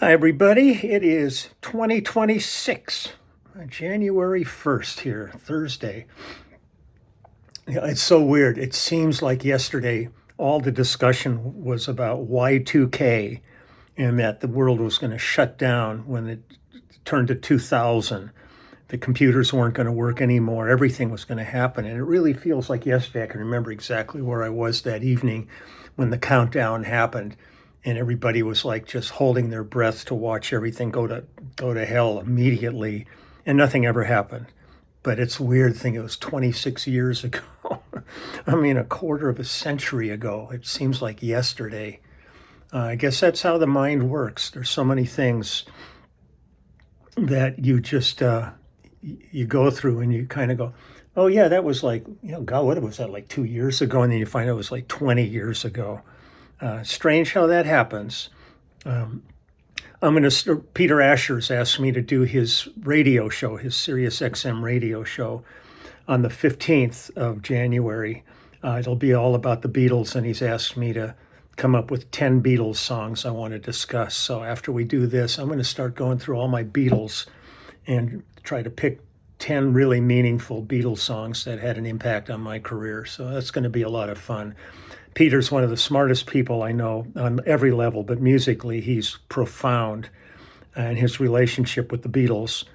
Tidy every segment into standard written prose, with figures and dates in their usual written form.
Hi, everybody. It is 2026, January 1st here, Thursday. Yeah, it's so weird. It seems like yesterday all the discussion was about Y2K and that the world was going to shut down when it turned to 2000. The computers weren't going to work anymore. Everything was going to happen. And it really feels like yesterday. I can remember exactly where I was that evening when the countdown happened. And everybody was like just holding their breath to watch everything go to hell immediately. And nothing ever happened. But it's a weird thing. It was 26 years ago. I mean, a quarter of a century ago. It seems like yesterday. I guess that's how the mind works. There's so many things that you go through and you kind of go, oh yeah, that was like, God, what was that, like 2 years ago? And then you find out it was like 20 years ago. Strange how that happens. Peter Asher's asked me to do his radio show, his Sirius XM radio show on the 15th of January. It'll be all about the Beatles, and he's asked me to come up with 10 Beatles songs I want to discuss. So after we do this, I'm going to start going through all my Beatles and try to pick 10 really meaningful Beatles songs that had an impact on my career. So that's going to be a lot of fun. Peter's one of the smartest people I know on every level, but musically he's profound, and his relationship with the Beatles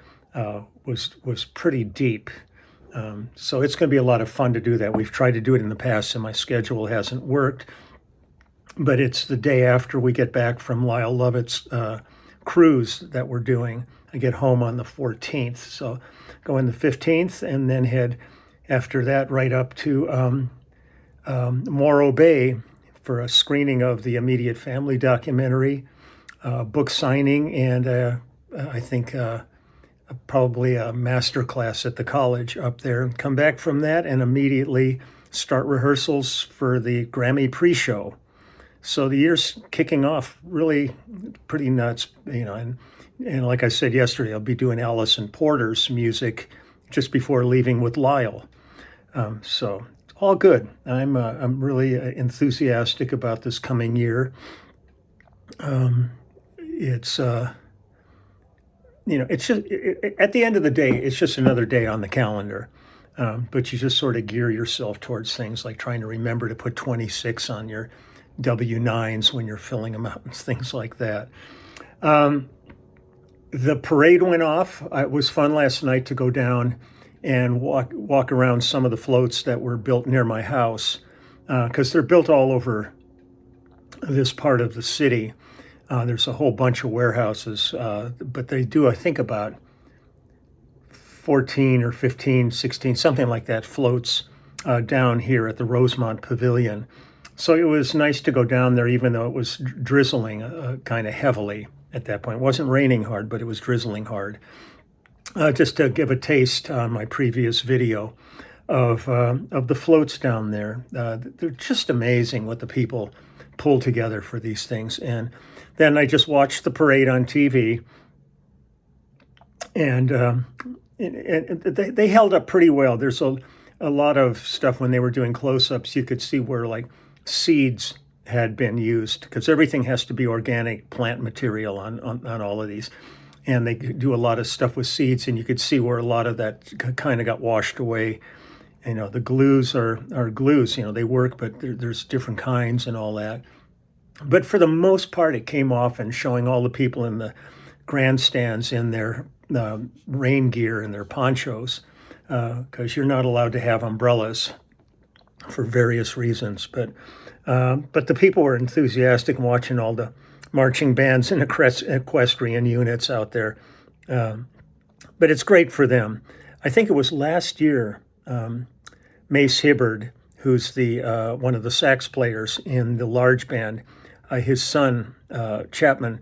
was pretty deep. So it's going to be a lot of fun to do that. We've tried to do it in the past, and my schedule hasn't worked. But it's the day after we get back from Lyle Lovett's cruise that we're doing. I get home on the 14th, so go in the 15th, and then head after that right up to Morro Bay for a screening of the Immediate Family documentary, book signing, and I think probably a master class at the college up there. Come back from that and immediately start rehearsals for the Grammy pre-show. So the year's kicking off really pretty nuts, and like I said yesterday, I'll be doing Alison Porter's music just before leaving with Lyle. So all good. I'm really enthusiastic about this coming year. It's it's just at the end of the day, it's just another day on the calendar. But you just sort of gear yourself towards things like trying to remember to put 26 on your W-9s when you're filling them out and things like that. The parade went off. It was fun last night to go down and walk around some of the floats that were built near my house, because they're built all over this part of the city. There's a whole bunch of warehouses, but they do, I think, about 14 or 15, 16, something like that, floats down here at the Rosemont Pavilion. So it was nice to go down there, even though it was drizzling kind of heavily at that point. It wasn't raining hard, but it was drizzling hard. Just to give a taste on my previous video of the floats down there. They're just amazing what the people pull together for these things. And then I just watched the parade on TV, and they held up pretty well. There's a lot of stuff when they were doing close-ups. You could see where like seeds had been used, because everything has to be organic plant material on all of these. And they do a lot of stuff with seeds, and you could see where a lot of that kind of got washed away. The glues are glues, they work, but there's different kinds and all that. But for the most part, it came off, and showing all the people in the grandstands in their rain gear and their ponchos, because you're not allowed to have umbrellas for various reasons. But the people were enthusiastic watching all the marching bands and equestrian units out there. But it's great for them. I think it was last year, Mace Hibbard, who's the one of the sax players in the large band, his son, Chapman,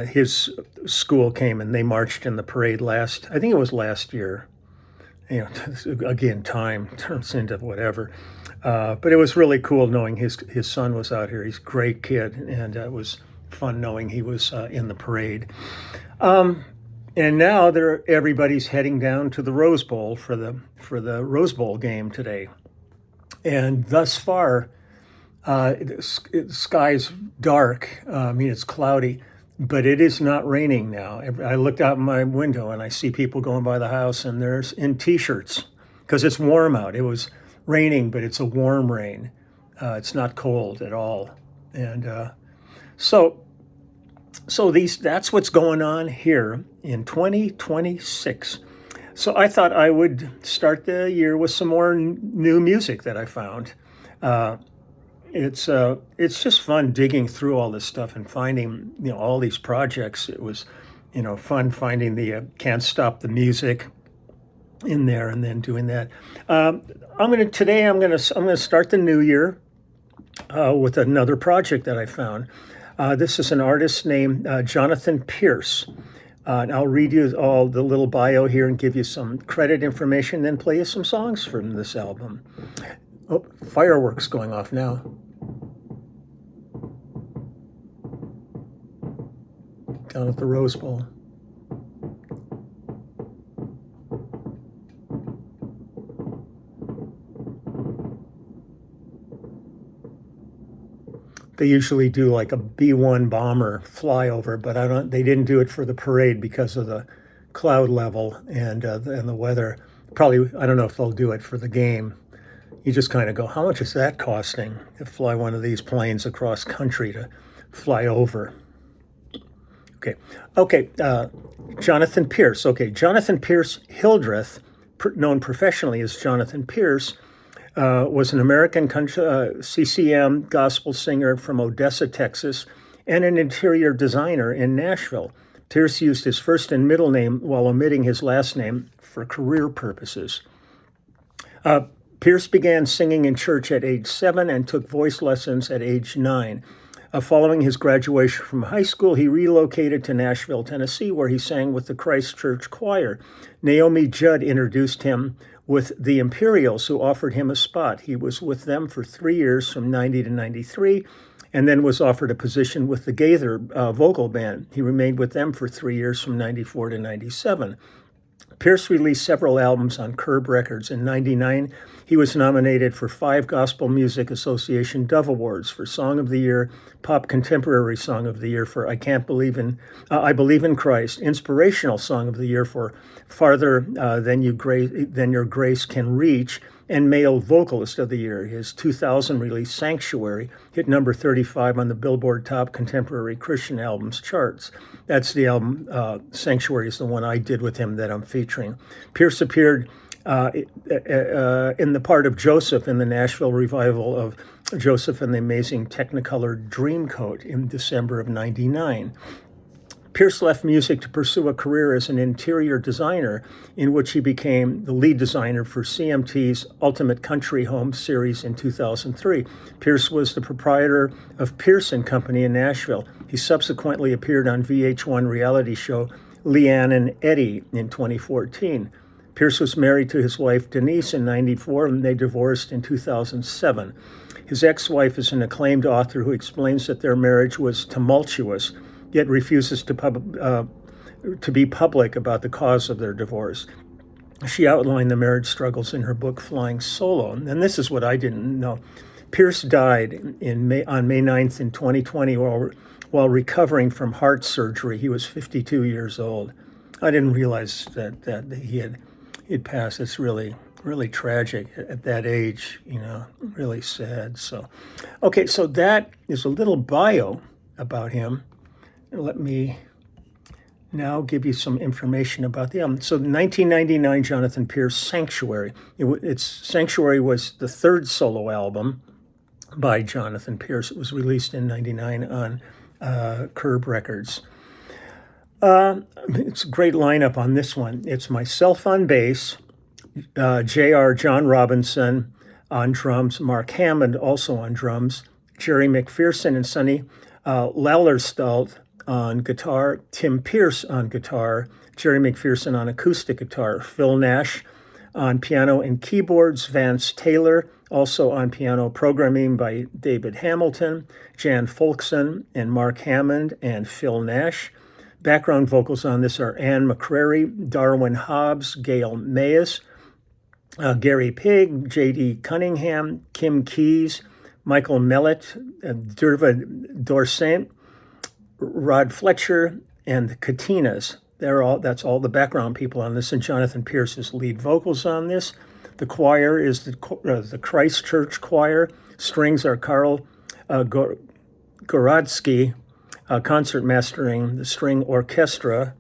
his school came and they marched in the parade I think it was last year. Again, time turns into whatever. But it was really cool knowing his son was out here. He's a great kid, and it was fun knowing he was in the parade. And now everybody's heading down to the Rose Bowl for the Rose Bowl game today. And thus far, the sky's dark. It's cloudy, but it is not raining now. I looked out my window and I see people going by the house and they're in t-shirts because it's warm out. It was raining, but it's a warm rain. It's not cold at all. And so that's what's going on here in 2026. So I thought I would start the year with some more new music that I found. It's just fun digging through all this stuff and finding all these projects. It was fun finding the Can't Stop the Music in there and then doing that. I'm gonna start the new year with another project that I found. This is an artist named Jonathan Pierce. And I'll read you all the little bio here and give you some credit information, then play you some songs from this album. Oh, fireworks going off now. Down at the Rose Bowl. They usually do like a B-1 bomber flyover, but they didn't do it for the parade because of the cloud level and the weather. Probably, I don't know if they'll do it for the game. You just kind of go, how much is that costing to fly one of these planes across country to fly over? Okay. Jonathan Pierce. Okay, Jonathan Pierce Hildreth, known professionally as Jonathan Pierce, was an American CCM gospel singer from Odessa, Texas, and an interior designer in Nashville. Pierce used his first and middle name while omitting his last name for career purposes. Pierce began singing in church at age 7 and took voice lessons at age 9. Following his graduation from high school, he relocated to Nashville, Tennessee, where he sang with the Christ Church Choir. Naomi Judd introduced him with the Imperials, who offered him a spot. He was with them for 3 years, from 90 to 93, and then was offered a position with the Gaither vocal band. He remained with them for 3 years, from 94 to 97. Pierce released several albums on Curb Records. In 99, he was nominated for 5 Gospel Music Association Dove Awards for Song of the Year, Pop Contemporary Song of the Year for I Believe in Christ, Inspirational Song of the Year for Farther Than Your Grace Can Reach, and Male Vocalist of the Year. His 2000 release, Sanctuary, hit number 35 on the Billboard Top Contemporary Christian Albums charts. That's the album, Sanctuary is the one I did with him that I'm featuring. Pierce appeared in the part of Joseph in the Nashville revival of Joseph and the Amazing Technicolor Dreamcoat in December of 99. Pierce left music to pursue a career as an interior designer, in which he became the lead designer for CMT's Ultimate Country Home series in 2003. Pierce was the proprietor of Pierce & Company in Nashville. He subsequently appeared on VH1 reality show Leanne and Eddie in 2014. Pierce was married to his wife Denise in 94, and they divorced in 2007. His ex-wife is an acclaimed author who explains that their marriage was tumultuous, yet refuses to be public about the cause of their divorce. She outlined the marriage struggles in her book, Flying Solo. And this is what I didn't know. Pierce died on May 9th in 2020 while recovering from heart surgery. He was 52 years old. I didn't realize that he had passed. It's really, really tragic at that age, really sad. So that is a little bio about him. Let me now give you some information about the album. So 1999, Jonathan Pierce, Sanctuary. Sanctuary was the 3rd solo album by Jonathan Pierce. It was released in 99 on Curb Records. It's a great lineup on this one. It's myself on bass, J.R. John Robinson on drums, Mark Hammond also on drums, Jerry McPherson and Sonny Lallerstalt on guitar, Tim Pierce on guitar, Jerry McPherson on acoustic guitar, Phil Nash on piano and keyboards, Vance Taylor also on piano, programming by David Hamilton, Jan Folkson and Mark Hammond and Phil Nash. Background vocals on this are Ann McCrary, Darwin Hobbs, Gail Mayes, Gary Pigg, J.D. Cunningham, Kim Keys, Michael Mellett, Derva Dorsant, Rod Fletcher and the Katinas. That's all the background people on this, and Jonathan Pierce is lead vocals on this. The choir is the Christ Church Choir. Strings are Karl Gorodsky, concert mastering the string orchestra.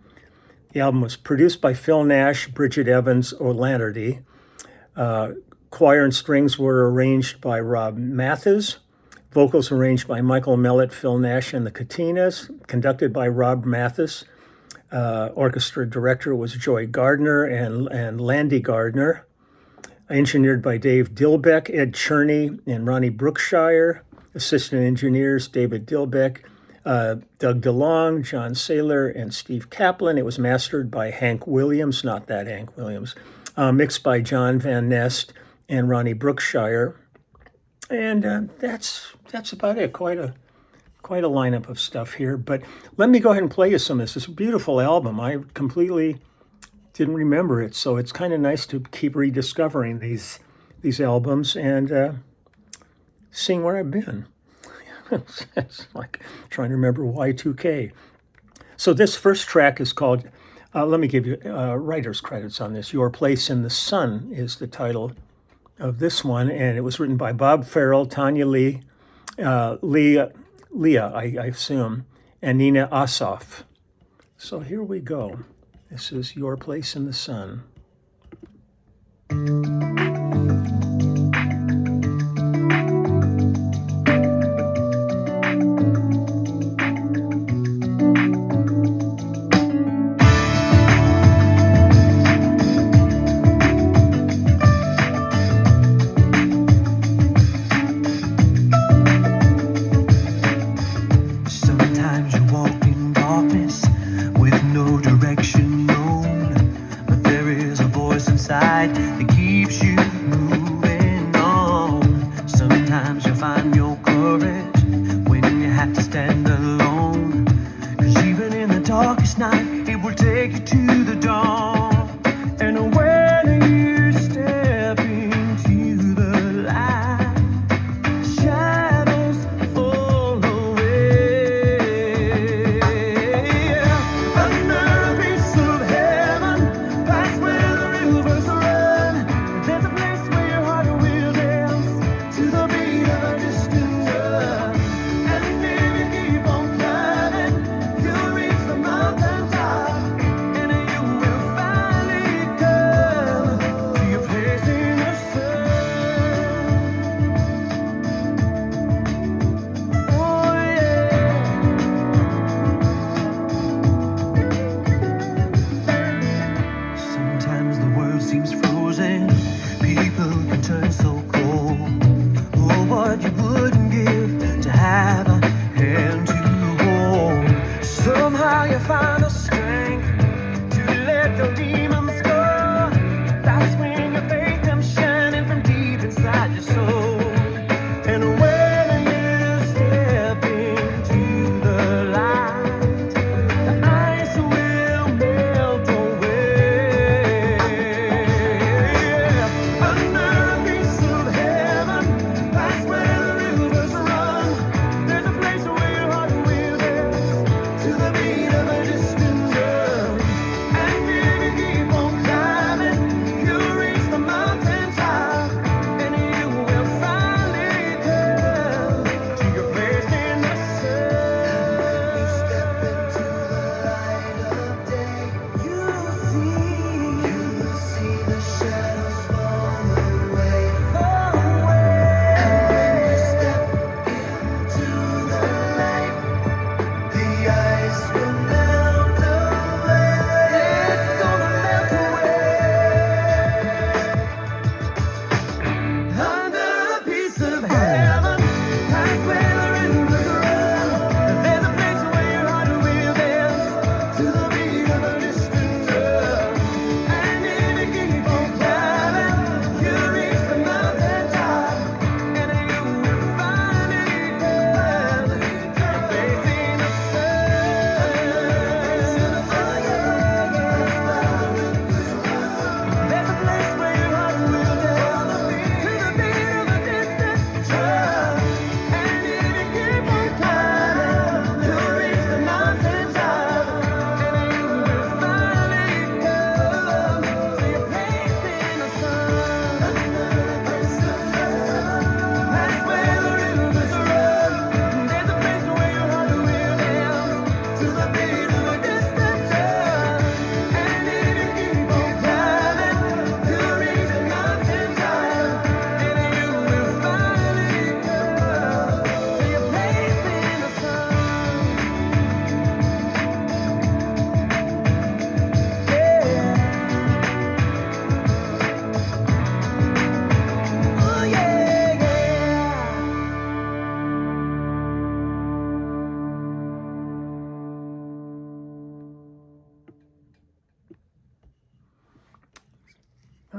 The album was produced by Phil Nash, Bridget Evans, O'Laherty. Choir and strings were arranged by Rob Mathis. Vocals arranged by Michael Mellett, Phil Nash, and the Katinas. Conducted by Rob Mathis. Orchestra director was Joy Gardner and Landy Gardner. Engineered by Dave Dilbeck, Ed Cherney, and Ronnie Brookshire. Assistant engineers David Dilbeck, Doug DeLong, John Saylor, and Steve Kaplan. It was mastered by Hank Williams, not that Hank Williams. Mixed by John Van Nest and Ronnie Brookshire. And that's about it. Quite a lineup of stuff here. But let me go ahead and play you some of this. It's a beautiful album. I completely didn't remember it, so it's kind of nice to keep rediscovering these albums and seeing where I've been. It's like trying to remember Y2K. So this first track is called, let me give you writer's credits on this. Your Place in the Sun is the title of this one, and it was written by Bob Farrell, Tanya Leah, I assume, and Nina Ossoff. So here we go. This is Your Place in the Sun. To the beat of a distant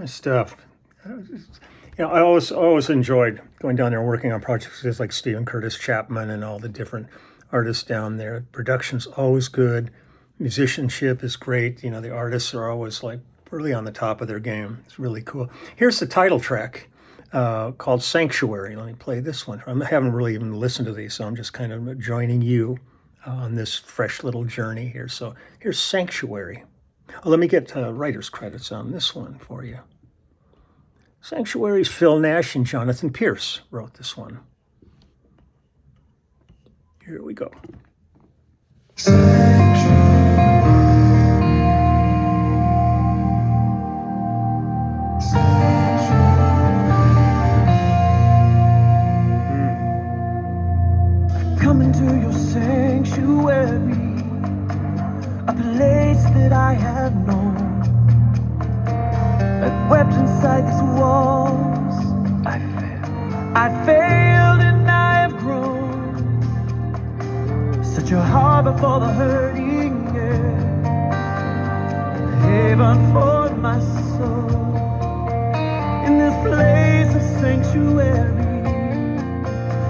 Nice stuff. I always enjoyed going down there and working on projects just like Stephen Curtis Chapman and all the different artists down there. Production's always good. Musicianship is great. The artists are always like really on the top of their game. It's really cool. Here's the title track called Sanctuary. Let me play this one. I haven't really even listened to these, so I'm just kind of joining you on this fresh little journey here. So here's Sanctuary. Let me get writer's credits on this one for you. Sanctuary's Phil Nash and Jonathan Pierce wrote this one. Here we go. Come into your sanctuary, a place that I have known. I've wept inside these walls. I failed and I have grown. Such a harbor for the hurting, haven for my soul. In this place of sanctuary,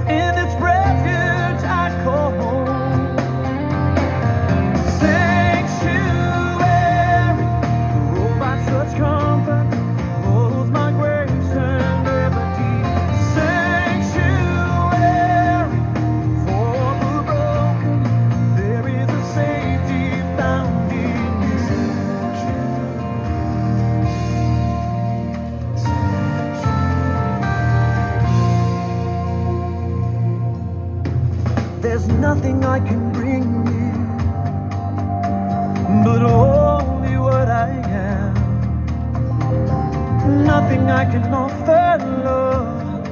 in this refuge I call home. Sanctuary, provides such comfort, holds my grace and liberty. Sanctuary, for the broken, there is a safety found in you. There's nothing I can bring you, but only what I am. Nothing I can offer, Lord.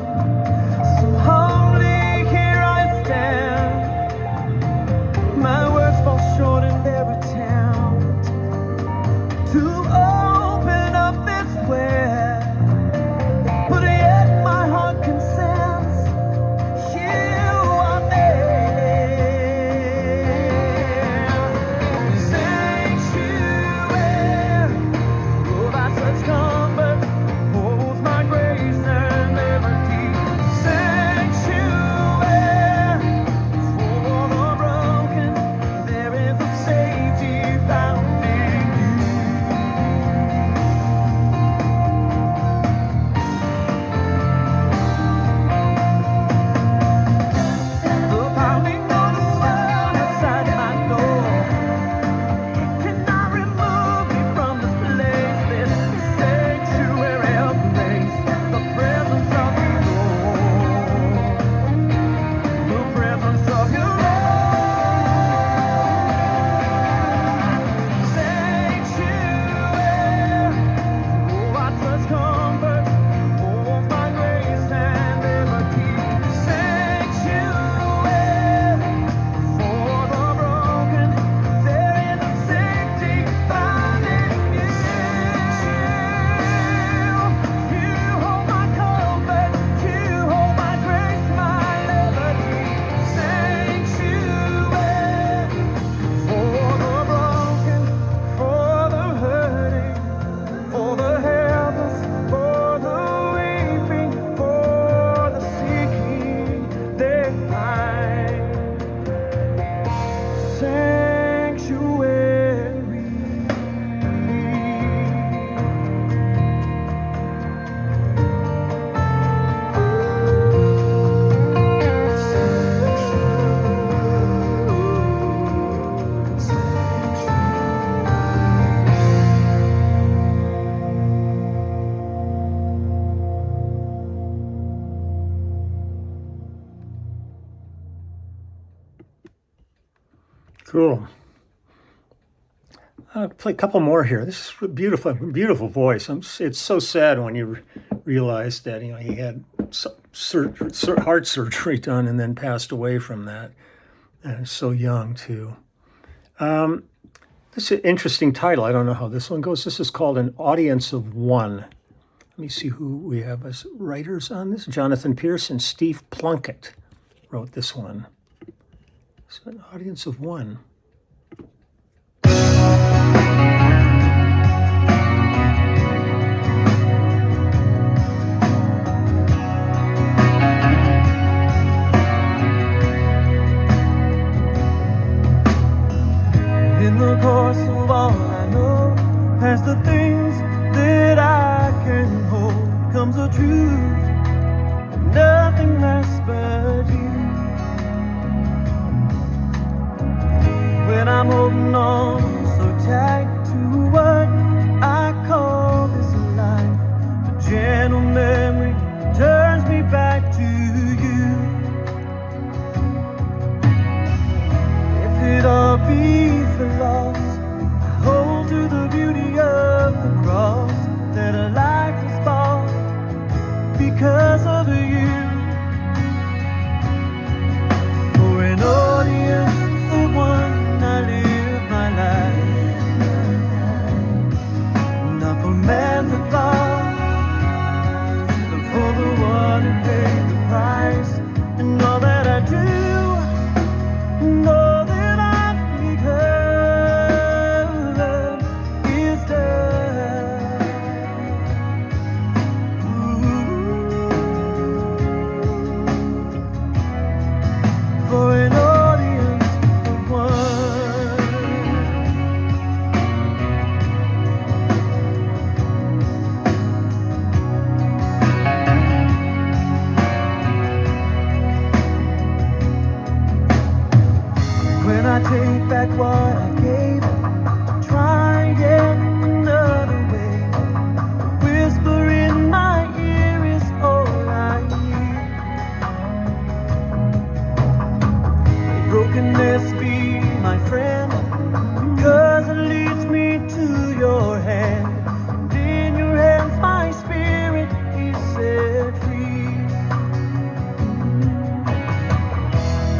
So humbly here I stand. My words fall short in their attempt to open up this way, but yet my heart can sense you are there. Sanctuary, provides such comfort, holds my grace and liberty. Sanctuary, for the broken, there is a safety found in you. The pounding of the world outside my door cannot remove me from this place, this sanctuary of grace. The presence of you, Lord. The presence of you, Lord. Sanctuary, provides such comfort, holds my grace and liberty. Sanctuary, for the broken, there is a safety found in you. You hold my comfort, you hold my grace, my liberty. Sanctuary, for the broken, for the hurting, for the helpless, for the weeping, for the seeking, they find sanctuary. Cool. I'll play a couple more here. This is a beautiful, beautiful voice. It's so sad when you realize that he had heart surgery done and then passed away from that, and so young too. This is an interesting title. I don't know how this one goes. This is called An Audience of One. Let me see who we have as writers on this. Jonathan Pierce and Steve Plunkett wrote this one. So An Audience of One. the course of all I know, past the things that I can hold, comes a truth, nothing less but you. When I'm holding on so tight to what I call this life, a gentle memory turns me back to you. If it all be for loss, I hold to the beauty of the cross that a life is bought because of you. For an audience of one, I live my life, not for man's applause, but for the one who paid the price. And all that I do, and all that I've become is done. For an audience of one. When I take back what I gave, try yet another way. A whisper in my ear is all I hear. May brokenness be my friend, because it leads me to your hand. And in your hands my spirit is set free.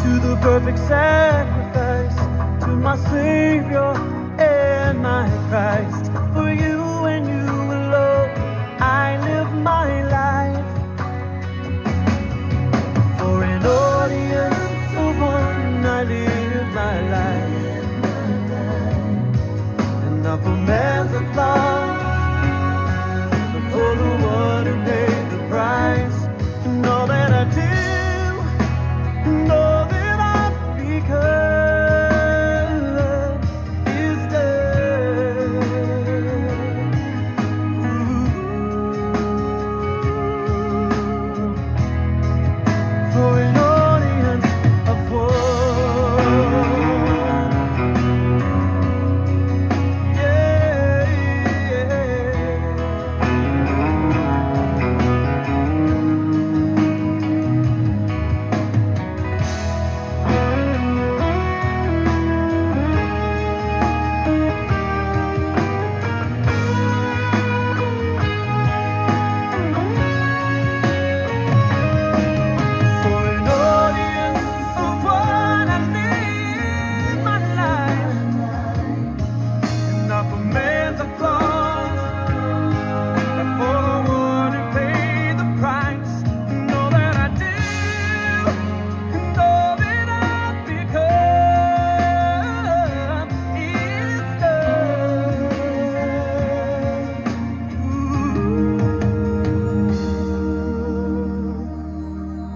To the perfect sacrifice, to my Savior and my Christ. For you and you alone I live my life. For an audience of one I live my life, and not for man's applause, but for the one who paid the price. And all that I do, and all that I've become is done. For an audience of one. Yeah, yeah. For an audience of one, I live my life, and not for man's applause, but for the one who paid the price. And all that I do, and all that I've become is done.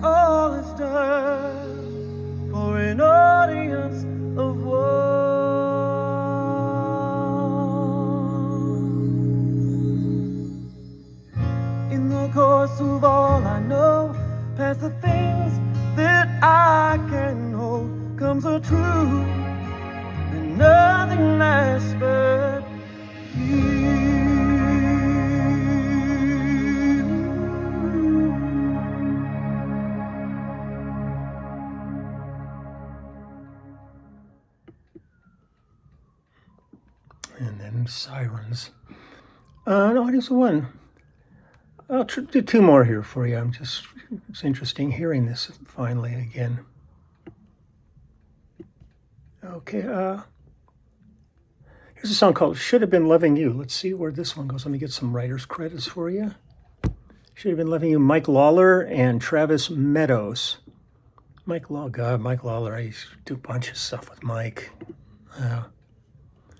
All is done for an audience of one. In the course of all I know, past the things that I can hold, comes a truth and nothing less but you. And then sirens. An audience of one. I'll do two more here for you. It's interesting hearing this finally again. Okay, here's a song called Should Have Been Loving You. Let's see where this one goes. Let me get some writer's credits for you. Should Have Been Loving You, Mike Lawler and Travis Meadows. Mike Lawler, I used to do a bunch of stuff with Mike.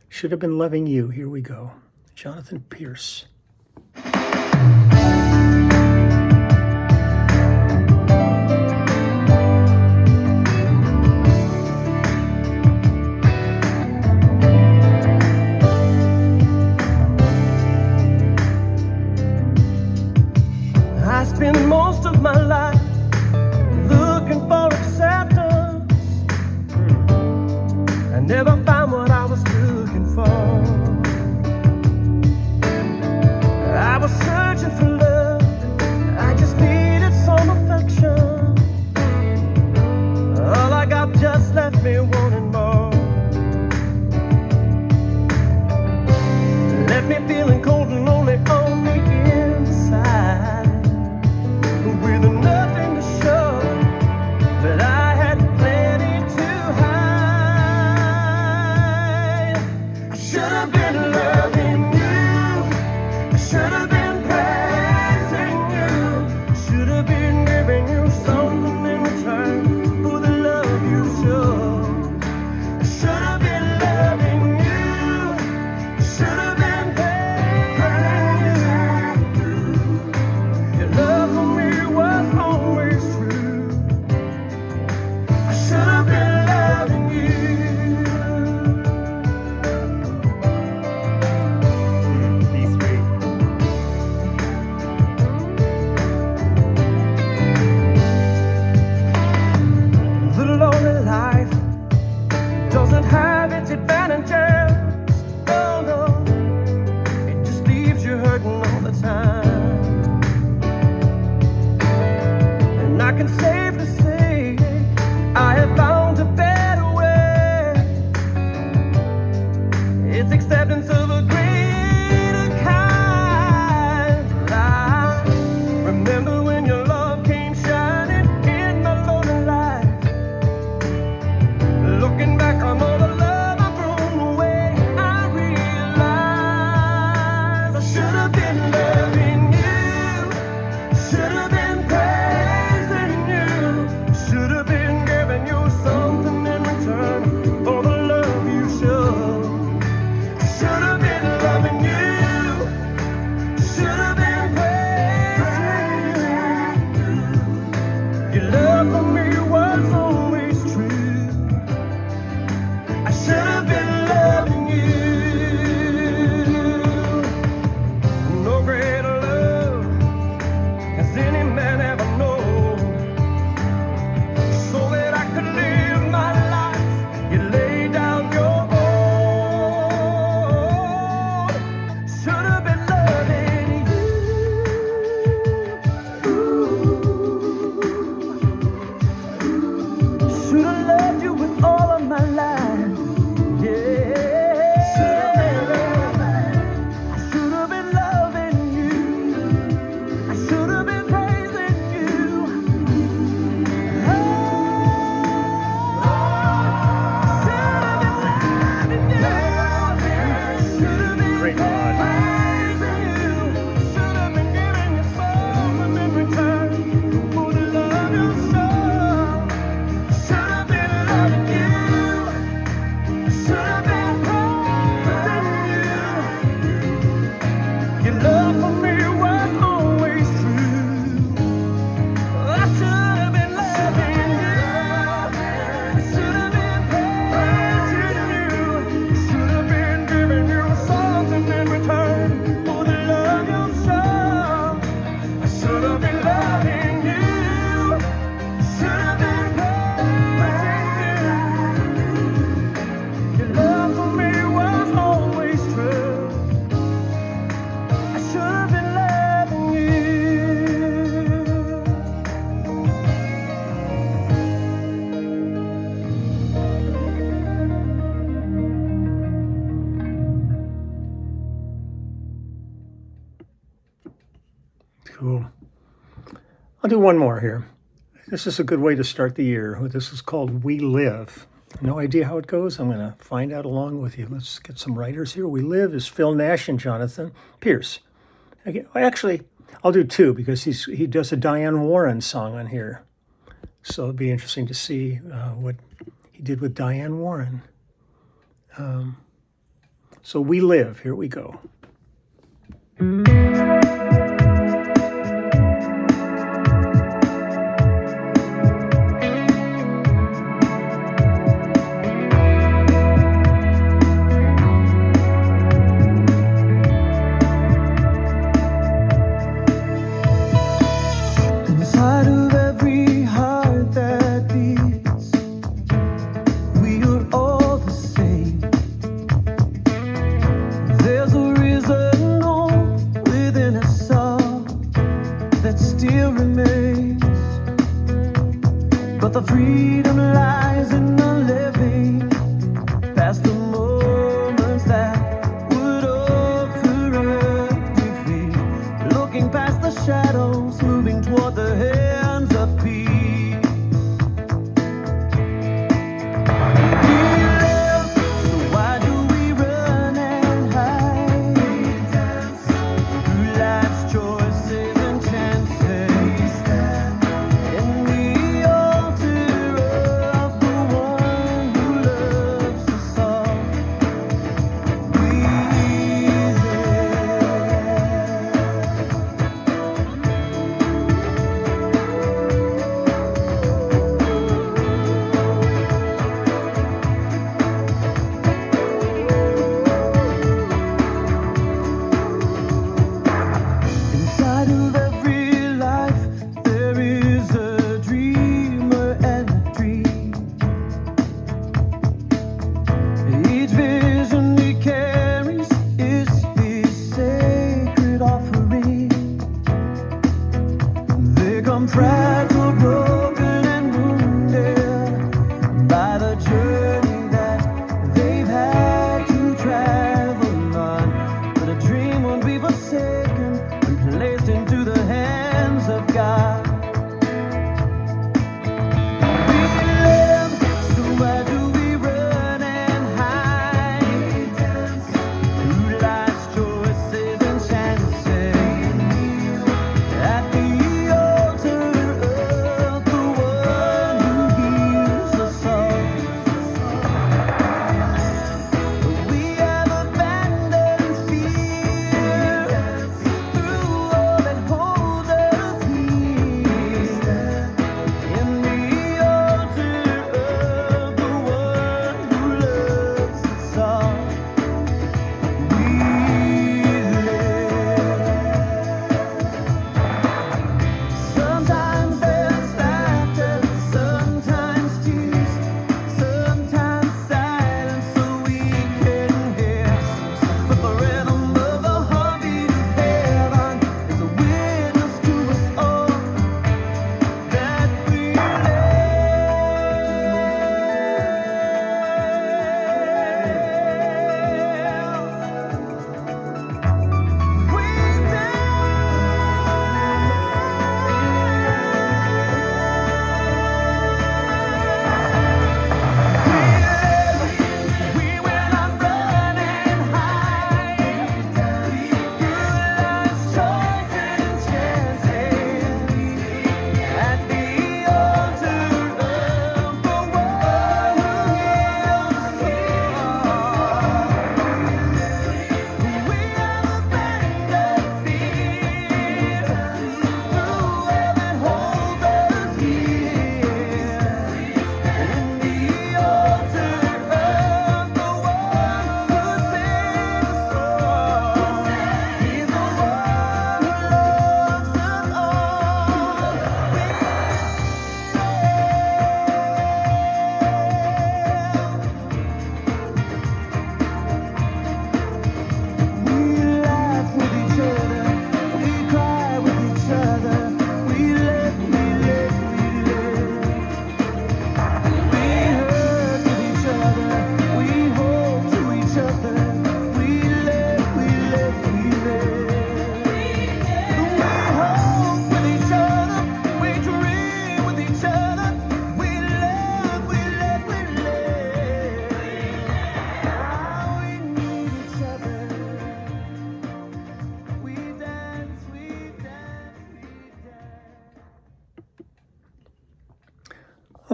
Should Have Been Loving You, here we go. Jonathan Pierce. never found what I was looking for. I was searching for love, I just needed some affection. All I got just left me wanting more. Left me feeling cold and lonely on the inside, with nothing to show that I had plenty to hide. I should have been loving you, I should have been praising you, should have been giving you something in return for the love you showed. I should have been loving you, should have been praising you. Your love for me was always true. I should have been loving you. Be sweet. The lonely life doesn't have its advantages. Oh no, it just leaves you hurting all the time. And I can safely say I have found a better way. It's acceptance of a greater kind. I remember when your love came shining in my lonely life. Looking back on all the love I've thrown away, I realize I should have been loving you, should have been praising you, should have been giving you something in return for the love you showed. Should have been loving you, should have been praising you. Your love for me was always true. I should have been loving you. No greater love has any man ever known. So that I could live my life, you lay down your own. Should have been loving you. Should have loved you with all of my life. Yeah. I should have been loving you. I should have been praising you. Oh, should have been loving you. Should have been Great rod. praising you. Should have been giving you something in return for the love you showed. Should have been loving you. Should have been praising you. Your love for me was always true. I should have been loving you. I should have been praising you. Should have been giving you something in return for the love you showed. I should have been loving you. Should have been praising you. Your love for me was always true. I should have been loving you. Cool. I'll do one more here. This is a good way to start the year. This is called We Live. No idea how it goes. I'm going to find out along with you. Let's get some writers here. We Live is Phil Nash and Jonathan Pierce. Actually, I'll do two because he does a Diane Warren song on here. So it'll be interesting to see what he did with Diane Warren. So We Live. Here we go. Inside of every heart that beats, we are all the same.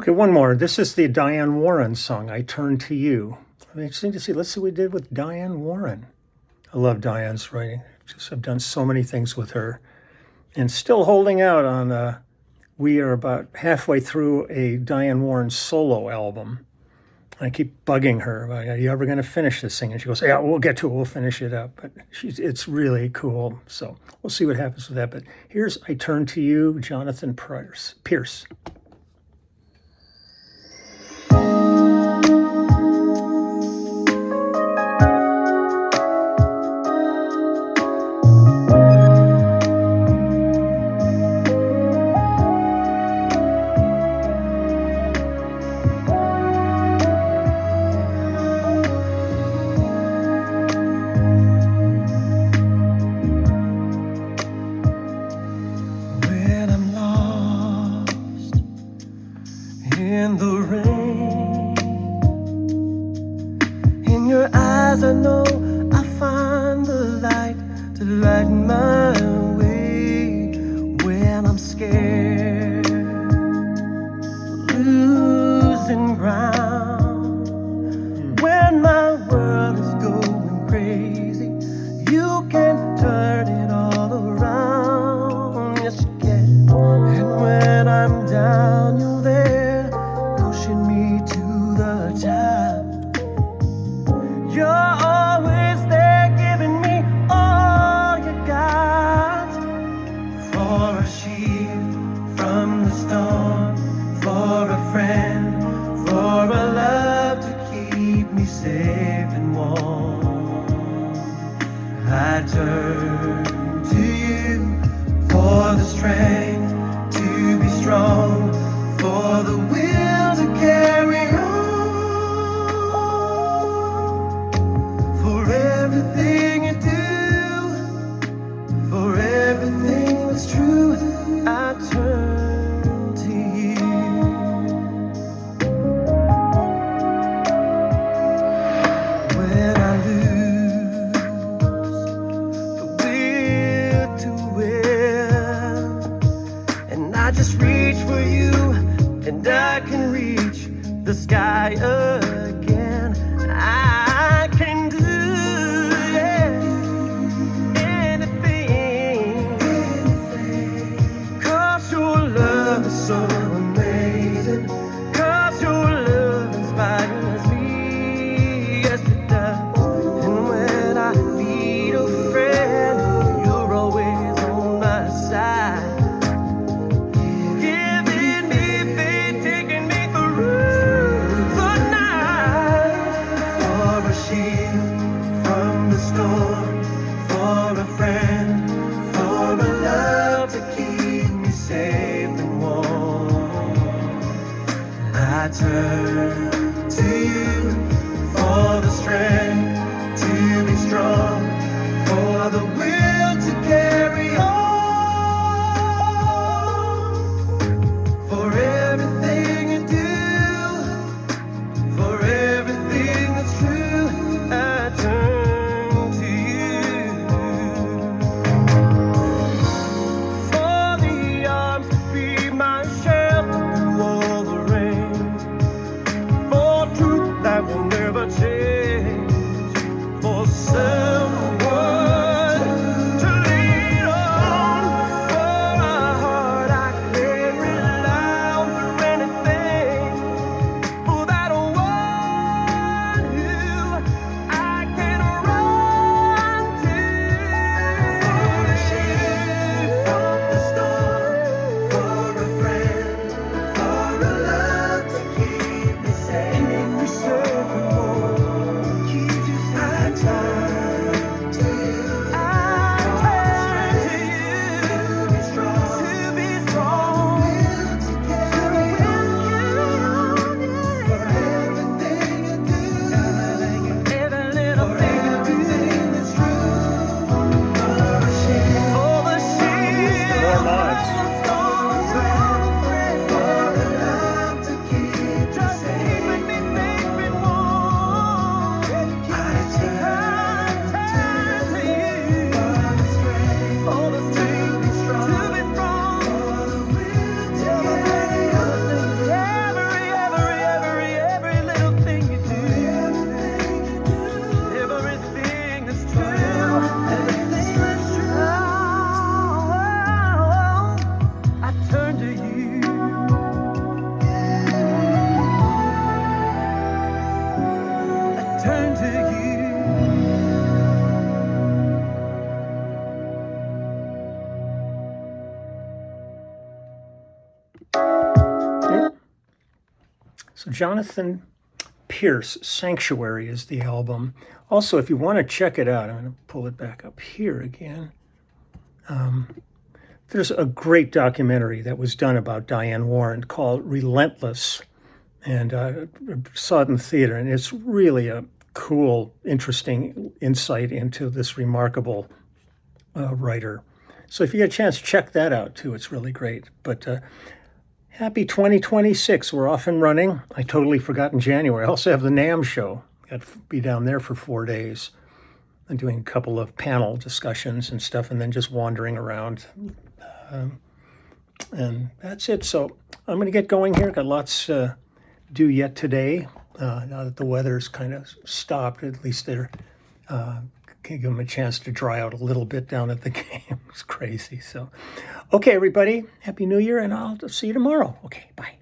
Okay, one more. This is the Diane Warren song, I Turn to You. Interesting to see. Let's see what we did with Diane Warren. I love Diane's writing. I've done so many things with her. And still holding out on, we are about halfway through a Diane Warren solo album. I keep bugging her, like, are you ever going to finish this thing? And she goes, yeah, we'll get to it. We'll finish it up. But it's really cool. So we'll see what happens with that. But here's I Turn to You, Jonathan Pierce. When I'm lost in the rain, in your eyes I know I find the light to lighten my way. When I'm scared, losing ground, when my world is going crazy, you can turn it all around. Yes, you can. And when I'm down, you're there, pushing me to the top. You're always there, giving me all you got. For a shield from the storm, for a friend, for a love to keep me safe and warm. I turn to you for the strength to be strong, for the will to carry on, for everything you do, for everything that's true. I turn to you. When I lose the will to win, and I just reach for you, and I can reach the sky again. I can do, yeah, anything, 'cause your love is so amazing, 'cause your love inspires me. Yes, it does. And when I need a friend, you're always on my side. Giving me faith, taking me through the night. For a shield from the storm, for a friend, for a love to keep me safe and warm. I turn to you for the strength to be strong, for the will to carry on, for everything you do, for everything that's true. I turn to you. For the arms to be my shelter through all the rain, for truth that will never change, So Jonathan Pierce, Sanctuary is the album. Also, if you want to check it out, I'm going to pull it back up here again. There's a great documentary that was done about Diane Warren called Relentless, and I saw it in the theater, and it's really a cool, interesting insight into this remarkable writer. So if you get a chance, check that out too. It's really great. But happy 2026. We're off and running. I totally forgot in January. I also have the NAMM show. Got to be down there for 4 days and doing a couple of panel discussions and stuff, and then just wandering around. And that's it. So I'm going to get going here. Got lots to do yet today. Now that the weather's kind of stopped, at least they're can give them a chance to dry out a little bit down at the game. It's crazy. So, okay, everybody, Happy New Year, and I'll see you tomorrow. Okay, bye.